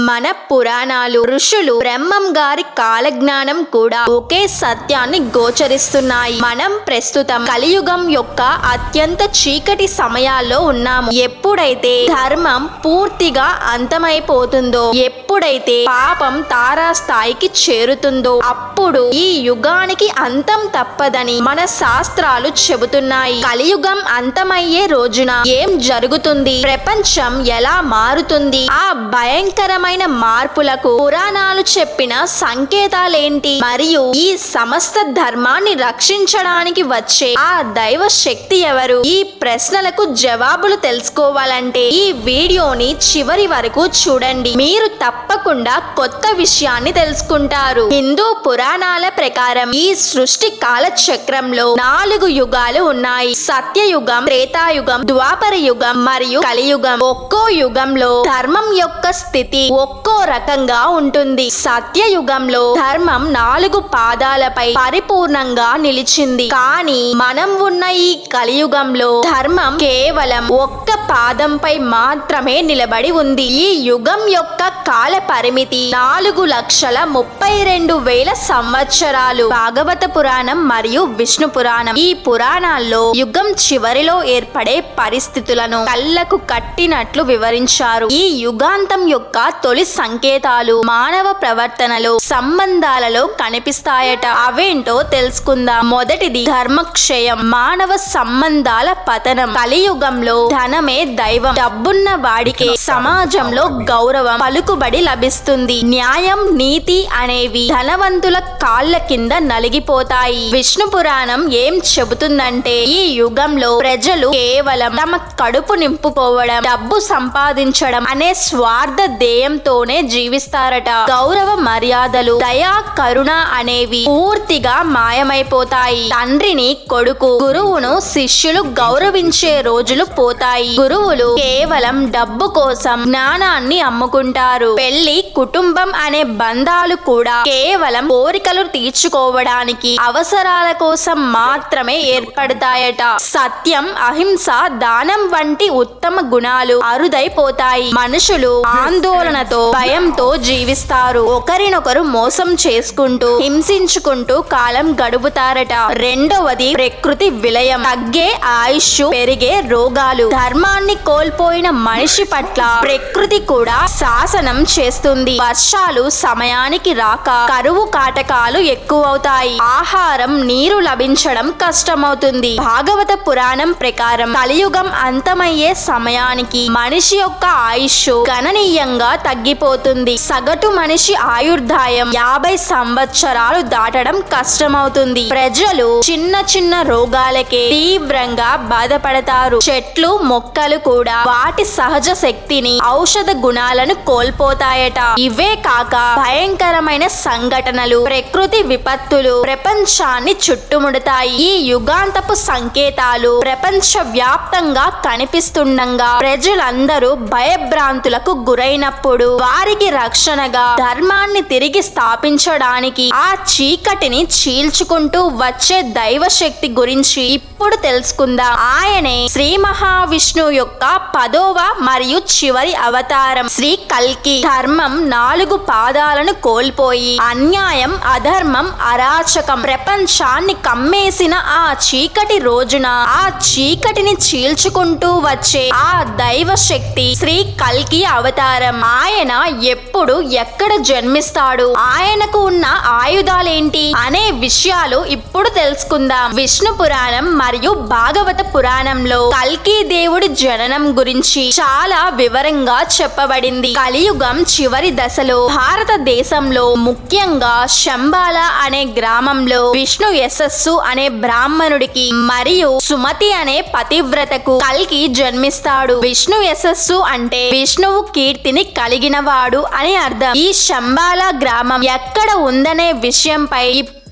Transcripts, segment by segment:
మన పురాణాలు, ఋషులు, బ్రహ్మం గారి కాలజ్ఞానం కూడా ఒకే సత్యాన్ని గోచరిస్తున్నాయి. మనం ప్రస్తుతం కలియుగం యొక్క అత్యంత చీకటి సమయాల్లో ఉన్నాము. ఎప్పుడైతే ధర్మం పూర్తిగా అంతమైపోతుందో, ఎప్పుడైతే పాపం తారాస్థాయికి చేరుతుందో అప్పుడు ఈ యుగానికి అంతం తప్పదని మన శాస్త్రాలు చెబుతున్నాయి. కలియుగం అంతమయ్యే రోజున ఏం జరుగుతుంది, ప్రపంచం ఎలా మారుతుంది, ఆ భయంకరమైన మార్పులకు పురాణాలు చెప్పిన సంకేతాలేంటి, మరియు ఈ సమస్త ధర్మాన్ని రక్షించడానికి వచ్చే ఆ దైవ శక్తి ఎవరు? ఈ ప్రశ్నలకు జవాబులు తెలుసుకోవాలంటే ఈ వీడియోని చివరి వరకు చూడండి. మీరు తప్పకుండా కొత్త విషయాన్ని తెలుసుకుంటారు. హిందూ పురాణాల ప్రకారం ఈ సృష్టి కాల చక్రంలో 4 యుగాలు ఉన్నాయి. సత్యయుగం, త్రేతాయుగం, ద్వాపర యుగం మరియు కలియుగం. ఒక్కో యుగంలో ధర్మం యొక్క స్థితి ఒక్కో రకంగా ఉంటుంది. సత్యయుగంలో ధర్మం 4 పాదాలపై పరిపూర్ణంగా నిలిచింది. కానీ మనం ఉన్న ఈ కలియుగంలో ధర్మం కేవలం ఒక్క పాదంపై మాత్రమే నిలబడి ఉంది. ఈ యుగం యొక్క కాల పరిమితి 4,32,000 సంవత్సరాలు. భాగవత పురాణం మరియు విష్ణు పురాణం, ఈ పురాణాల్లో యుగం చివరిలో ఏర్పడే పరిస్థితులను కళ్ళకు కట్టినట్లు వివరించారు. ఈ యుగాంతం యొక్క తొలి సంకేతాలు మానవ ప్రవర్తనలో, సంబంధాలలో కనిపిస్తాయట. అవేంటో తెలుసుకుందాం. మొదటిది ధర్మక్షయం, మానవ సంబంధాల పతనం. కలియుగంలో ధనమే దైవం. డబ్బున్న వాడికే సమాజంలో గౌరవం, పలుకుబడి లభిస్తుంది. న్యాయం, నీతి అనేవి ధనవంతుల కాళ్ళ కింద నలిగిపోతాయి. విష్ణు పురాణం ఏం చెబుతుందంటే ఈ యుగంలో ప్రజలు కేవలం తమ కడుపు నింపుకోవడం, డబ్బు సంపాదించడం అనే స్వార్థ ధ్యేయంతోనే జీవిస్తారట. గౌరవ మర్యాదలు, దయా, కరుణ అనేవి పూర్తిగా మాయమైపోతాయి. తండ్రిని కొడుకు, గురువును శిష్యులు గౌరవించే రోజులు పోతాయి. గురువులు కేవలం డబ్బు కోసం జ్ఞానాన్ని అమ్ముకుంటారు. పెళ్లి, కుటుంబం అనే బంధాలు కూడా కేవలం కోరికలు తీర్చుకోవడానికి, అవసరాల కోసం మాత్రమే ఏర్పడతాయట. సత్యం, అహింస, దానం వంటి ఉత్తమ గుణాలు అరుదైపోతాయి. మనుషులు ఆందోళనతో, భయంతో జీవిస్తారు. ఒకరినొకరు మోసం చేసుకుంటూ, హింసించుకుంటూ కాలం గడుపుతారట. రెండవది ప్రకృతి విలయం, తగ్గే ఆయుష్, పెరిగే రోగాలు. ధర్మాన్ని కోల్పోయిన మనిషి పట్ల ప్రకృతి కూడా శాసనం చేస్తుంది. వర్షాలు సమయానికి రాక కరువు కాటకాలు ఎక్కువవుతాయి. ఆహారం, నీరు లభించడం కష్టమవుతుంది. భాగవత పురాణం ప్రకారం కలియుగం అంతమయ్యే సమయానికి మనిషి యొక్క ఆయుష్ గణనీయంగా తగ్గిపోతుంది. సగటు మనిషి ఆయుర్దాయం 50 సంవత్సరాలు దాటడం కష్టమవుతుంది. ప్రజలు చిన్న చిన్న రోగాలకే తీవ్రంగా బాధపడతారు. చెట్లు, మొక్కలు కూడా వాటి సహజ శక్తిని, ఔషధ గుణాలను కోల్పోతాయట. ఇవే కాక భయంకరమైన సంఘటనలు, ప్రకృతి విపత్తులు ప్రపంచాన్ని చుట్టుముడతాయి. ఈ యుగాంతపు సంకేతాలు ప్రపంచ వ్యాప్తంగా కనిపిస్తుండగా ప్రజలందరూ భయభ్రాంతులకు గురైనప్పుడు వారికి రక్షణగా ధర్మాన్ని తిరిగి స్థాపించడానికి ఆ చీకటిని చీల్చుకుంటూ వచ్చే దైవశక్తి గురించి ఇప్పుడు తెలుసుకుందాం. ఆయనే శ్రీ మహావిష్ణువు యొక్క 10వ మరియు చివరి అవతారం శ్రీ కల్కి. ధర్మం 4 పాదాలను కోల్పోయి అన్యాయం, అధర్మం, అరాచకం ప్రపంచాన్ని కమ్మేసిన ఆ చీకటి రోజున ఆ చీకటిని చీల్చుకుంటూ వచ్చే ఆ దైవ శక్తి శ్రీ కల్కి అవతారం. ఆయన ఎప్పుడు, ఎక్కడ జన్మిస్తాడు, ఆయనకు ఉన్న ఆయుధాలేంటి అనే విషయాలు ఇప్పుడు తెలుసుకుందాం. విష్ణు పురాణం మరియు భాగవత పురాణంలో కల్కి దేవుడి జననం గురించి చాలా వివరంగా చెప్పబడింది. కలియుగం చివరి దశలో భారతదేశంలో ముఖ్యంగా శంబాల అనే గ్రామంలో విష్ణు యశస్సు అనే బ్రాహ్మణుడికి మరియు సుమతి అనే పతివ్రతకు కల్కి జన్మిస్తాడు. విష్ణు యశస్సు అంటే విష్ణువు కీర్తిని కలిగినవాడు అని అర్థం. ఈ శంబాల గ్రామం ఎక్కడ ఉందనే విషయంపై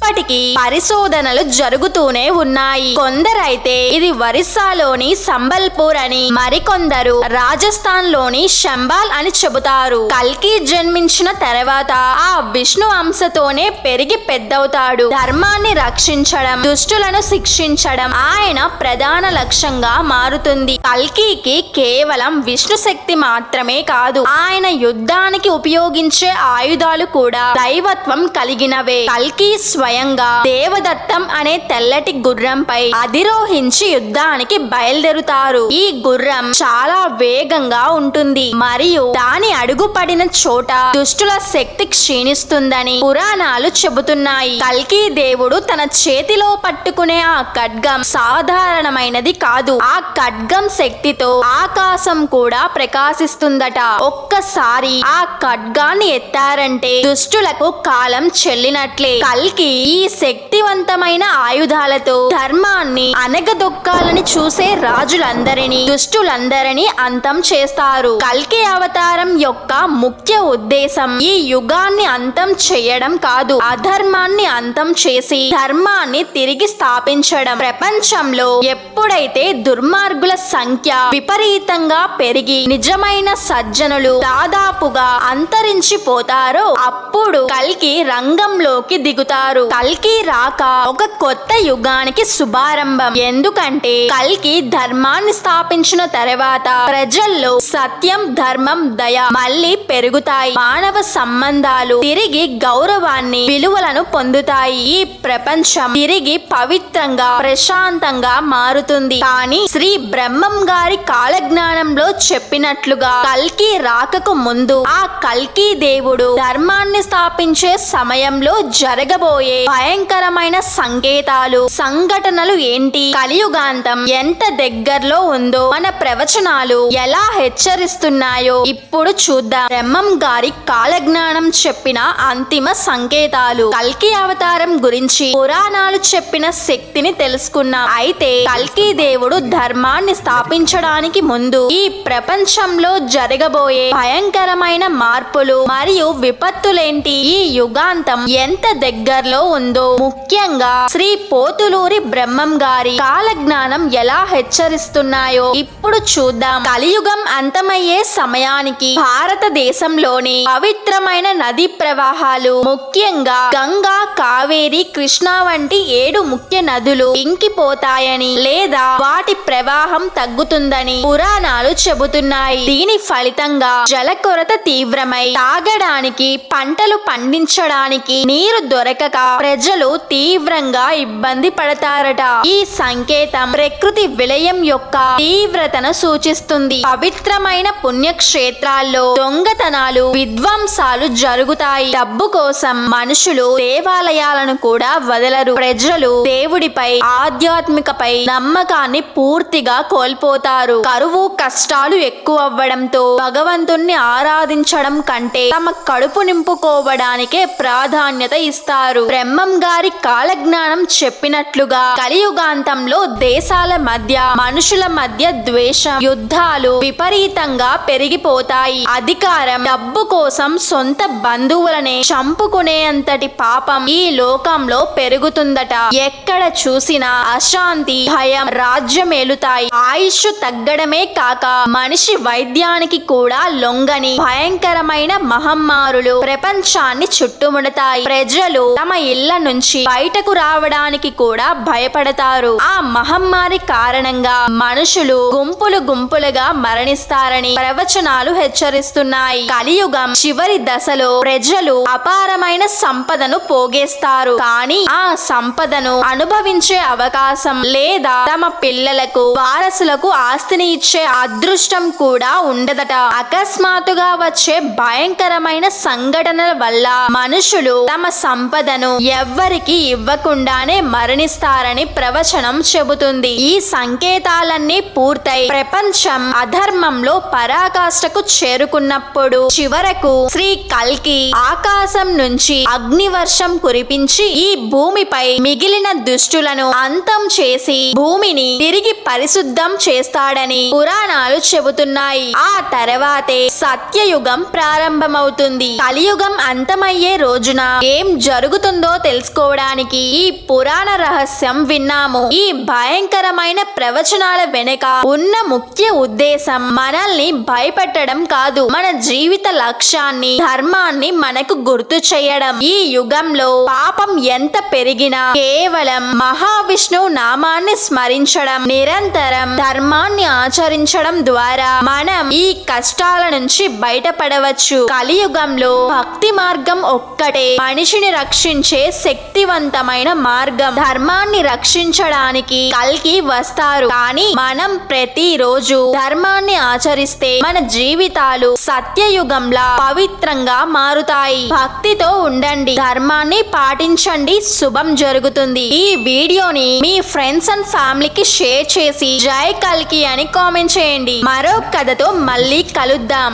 ఇప్పటికీ పరిశోధనలు జరుగుతూనే ఉన్నాయి. కొందరైతే ఇది ఒరిస్సాలోని సంబల్పూర్ అని, మరికొందరు రాజస్థాన్ లోని శంబాల్ అని చెబుతారు. కల్కి జన్మించిన తర్వాత ఆ విష్ణు అంశతోనే పెరిగి పెద్దవుతాడు. ధర్మాన్ని రక్షించడం, దుష్టులను శిక్షించడం ఆయన ప్రధాన లక్ష్యంగా మారుతుంది. కల్కికి కేవలం విష్ణు శక్తి మాత్రమే కాదు, ఆయన యుద్ధానికి ఉపయోగించే ఆయుధాలు కూడా దైవత్వం కలిగినవే. కల్కి స్వయంగా దేవదత్తం అనే తెల్లటి గుర్రంపై అధిరోహించి యుద్ధానికి బయలుదేరుతారు. ఈ గుర్రం చాలా వేగంగా ఉంటుంది మరియు దాని అడుగుపడిన చోట దుష్టుల శక్తి క్షీణిస్తుందని పురాణాలు చెబుతున్నాయి. కల్కి దేవుడు తన చేతిలో పట్టుకునే ఆ ఖడ్గం సాధారణమైనది కాదు. ఆ ఖడ్గం శక్తితో ఆకాశం కూడా ప్రకాశిస్తుందట. ఒక్కసారి ఆ ఖడ్గాన్ని ఎత్తారంటే దుష్టులకు కాలం చెల్లినట్లే. కల్కి ఈ శక్తివంతమైన ఆయుధాలతో ధర్మాన్ని అనగదొక్కాలని చూసే రాజులందరినీ, దుష్టులందరినీ అంతం చేస్తారు. కల్కి అవతారం యొక్క ముఖ్య ఉద్దేశం ఈ యుగాన్ని అంతం చేయడం కాదు, అధర్మాన్ని అంతం చేసి ధర్మాన్ని తిరిగి స్థాపించడం. ప్రపంచంలో ఎప్పుడైతే దుర్మార్గుల సంఖ్య విపరీతంగా పెరిగి నిజమైన సజ్జనులు దాదాపుగా అంతరించిపోతారో అప్పుడు కల్కి రంగంలోకి దిగుతారు. కల్కి రాక ఒక కొత్త యుగానికి శుభారంభం. ఎందుకంటే కల్కి ధర్మాన్ని స్థాపించిన తర్వాత ప్రజల్లో సత్యం, ధర్మం, దయ మళ్ళీ పెరుగుతాయి. మానవ సంబంధాలు తిరిగి గౌరవాన్ని, విలువలను పొందుతాయి. ఈ ప్రపంచం తిరిగి పవిత్రంగా, ప్రశాంతంగా మారుతుంది. కానీ శ్రీ బ్రహ్మం గారి కాలజ్ఞానంలో చెప్పినట్లుగా కల్కి రాకకు ముందు ఆ కల్కి దేవుడు ధర్మాన్ని స్థాపించే సమయంలో జరగబోయే భయంకరమైన సంకేతాలు, సంఘటనలు ఏంటి, కలియుగాంతం ఎంత దగ్గరలో ఉందో మన ప్రవచనాలు ఎలా హెచ్చరిస్తున్నాయో ఇప్పుడు చూద్దాం. బ్రహ్మం గారి కాలజ్ఞానం చెప్పిన అంతిమ సంకేతాలు. కల్కి అవతారం గురించి పురాణాలు చెప్పిన శక్తిని తెలుసుకున్నాం. అయితే కల్కి దేవుడు ధర్మాన్ని స్థాపించడానికి ముందు ఈ ప్రపంచంలో జరగబోయే భయంకరమైన మార్పులు మరియు విపత్తులేంటి, ఈ యుగాంతం ఎంత దగ్గరలో ఉందో, ముఖ్యంగా శ్రీ పోతులూరి బ్రహ్మం గారి కాలజ్ఞానం ఎలా హెచ్చరిస్తున్నాయో ఇప్పుడు చూద్దాం. కలియుగం అంతమయ్యే సమయానికి భారతదేశంలోని పవిత్రమైన నదీ ప్రవాహాలు, ముఖ్యంగా గంగా, కావేరి, కృష్ణ వంటి 7 ముఖ్య నదులు ఇంకిపోతాయని లేదా వాటి ప్రవాహం తగ్గుతుందని పురాణాలు చెబుతున్నాయి. దీని ఫలితంగా జల కొరత తీవ్రమై తాగడానికి, పంటలు పండించడానికి నీరు దొరకక ప్రజలు తీవ్రంగా ఇబ్బంది పడతారట. ఈ సంకేతం ప్రకృతి విలయం యొక్క తీవ్రతను సూచిస్తుంది. పవిత్రమైన పుణ్యక్షేత్రాల్లో దొంగతనాలు, విధ్వంసాలు జరుగుతాయి. డబ్బు కోసం మనుషులు దేవాలయాలను కూడా వదలరు. ప్రజలు దేవుడిపై, ఆధ్యాత్మికపై నమ్మకాన్ని పూర్తిగా కోల్పోతారు. కరువు, కష్టాలు ఎక్కువవ్వడంతో భగవంతుణ్ణి ఆరాధించడం కంటే తమ కడుపు నింపుకోవడానికే ప్రాధాన్యత ఇస్తారు. బ్రహ్మం గారి కాలజ్ఞానం చెప్పినట్లుగా కలియుగాంతంలో దేశాల మధ్య, మనుషుల మధ్య ద్వేషం, యుద్ధాలు విపరీతంగా పెరిగిపోతాయి. అధికారం, డబ్బు కోసం సొంత బంధువులనే చంపుకునేంతటి పాపం ఈ లోకంలో పెరుగుతుందట. ఎక్కడ చూసినా అశాంతి, భయం రాజ్యమేలుతాయి. ఆయుష్ తగ్గడమే కాక మనిషి వైద్యానికి కూడా లొంగని భయంకరమైన మహమ్మారులు ప్రపంచాన్ని చుట్టుముడతాయి. ప్రజలు తమ ఇళ్ల నుంచి బయటకు రావడానికి కూడా భయపడతారు. ఆ మహమ్మారి కారణంగా మనుషులు గుంపులు గుంపులుగా మరణిస్తారని ప్రవచనాలు హెచ్చరిస్తున్నాయి. కలియుగం చివరి దశలో ప్రజలు అపారమైన సంపదను పోగేస్తారు. కానీ ఆ సంపదను అనుభవించే అవకాశం లేదా తమ పిల్లలకు, వారసులకు ఆస్తిని ఇచ్చే అదృష్టం కూడా ఉండదట. అకస్మాత్తుగా వచ్చే భయంకరమైన సంఘటనల వల్ల మనుషులు తమ సంపదను ఎవ్వరికి ఇవ్వకుండానే మరణిస్తారని ప్రవచనం చెబుతుంది. ఈ సంకేతాలన్నీ పూర్తయి ప్రపంచం అధర్మంలో పరాకాష్ఠకు చేరుకున్నప్పుడు చివరకు శ్రీ కల్కి ఆకాశం నుంచి అగ్నివర్షం కురిపించి ఈ భూమిపై మిగిలిన దుష్టులను అంతం చేసి భూమిని తిరిగి పరిశుద్ధం చేస్తాడని పురాణాలు చెబుతున్నాయి. ఆ తర్వాతే సత్యయుగం ప్రారంభమవుతుంది. కలియుగం అంతమయ్యే రోజున ఏం జరుగుతుందో తెలుసుకోవడానికి ఈ పురాణ రహస్యం విన్నాము. ఈ భయంకరమైన ప్రవచనాల వెనుక ఉన్న ముఖ్య ఉద్దేశం మనల్ని భయపెట్టడం కాదు, మన జీవిత లక్ష్యాన్ని, ధర్మాన్ని మనకు గుర్తు చేయడం. ఈ యుగంలో పాపం ఎంత పెరిగినా కేవలం మహావిష్ణువు నామాన్ని స్మరించడం, నిరంతరం ధర్మాన్ని ఆచరించడం ద్వారా మనం ఈ కష్టాల నుంచి బయటపడవచ్చు. కలియుగంలో భక్తి మార్గం ఒక్కటే మనిషిని రక్షించే శక్తివంతమైన మార్గం. ధర్మాన్ని రక్షించడానికి కల్కి వస్తారు, కానీ మనం ప్రతిరోజు ధర్మాన్ని ఆచరిస్తే మన జీవితాలు సత్యయుగంలా పవిత్రంగా మారుతాయి. భక్తితో ఉండండి, ధర్మాన్ని పాటించండి, శుభం జరుగుతుంది. ఈ వీడియోని మీ ఫ్రెండ్స్ అండ్ ఫ్యామిలీకి షేర్ చేసి జై కల్కి అని కామెంట్ చేయండి. మరో కథతో మళ్ళీ కలుద్దాం.